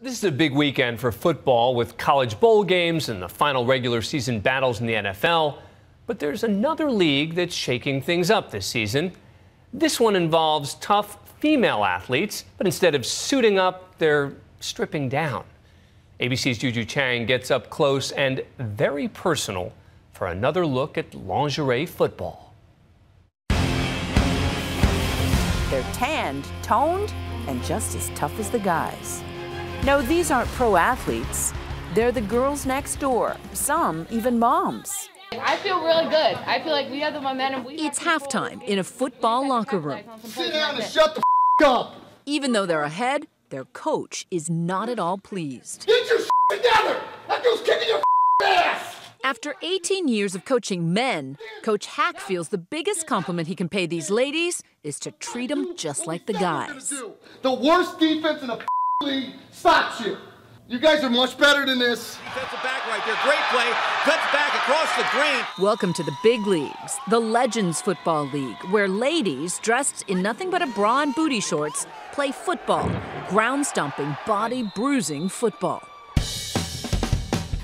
This is a big weekend for football with college bowl games and the final regular season battles in the NFL. But there's another league that's shaking things up this season. This one involves tough female athletes, but instead of suiting up, they're stripping down. ABC's Juju Chang gets up close and very personal for another look at lingerie football. They're tanned, toned, and just as tough as the guys. No, these aren't pro athletes. They're the girls next door, some even moms. I feel really good. I feel like we have the momentum. It's halftime in a football locker room. Sit down and shut the up. Even though they're ahead, their coach is not at all pleased. Get your together. That girl's kicking your ass. After 18 years of coaching men, Coach Hack feels the biggest compliment he can pay these ladies is to treat them just like the guys. The worst defense in the league stops you. You guys are much better than this. Defensive back right there, great play, cuts back across the green. Welcome to the big leagues, the Legends Football League, where ladies dressed in nothing but a bra and booty shorts play football, ground-stomping, body-bruising football.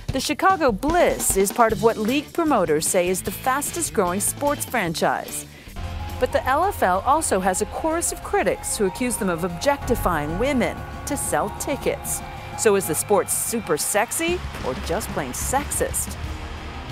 The Chicago Bliss is part of what league promoters say is the fastest-growing sports franchise. But the LFL also has a chorus of critics who accuse them of objectifying women to sell tickets. So is the sport super sexy or just plain sexist?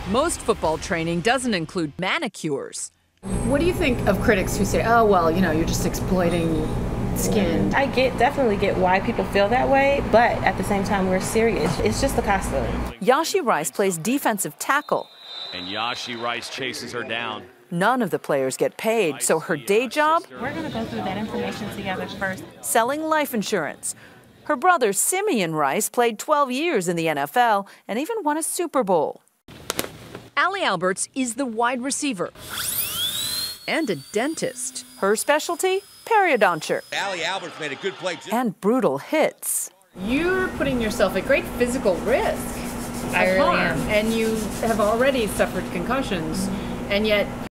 Most football training doesn't include manicures. What do you think of critics who say, oh, well, you know, you're just exploiting skin? I definitely get why people feel that way, but at the same time, we're serious. It's just a costume. Yashi Rice plays defensive tackle. And Yashi Rice chases her down. None of the players get paid, so her day job? We're going to go through that information together first. Selling life insurance. Her brother, Simeon Rice, played 12 years in the NFL and even won a Super Bowl. Allie Alberts is the wide receiver and a dentist. Her specialty? Periodonture. Allie Alberts made a good play. And brutal hits. You're putting yourself at great physical risk. I really am. And you have already suffered concussions, and yet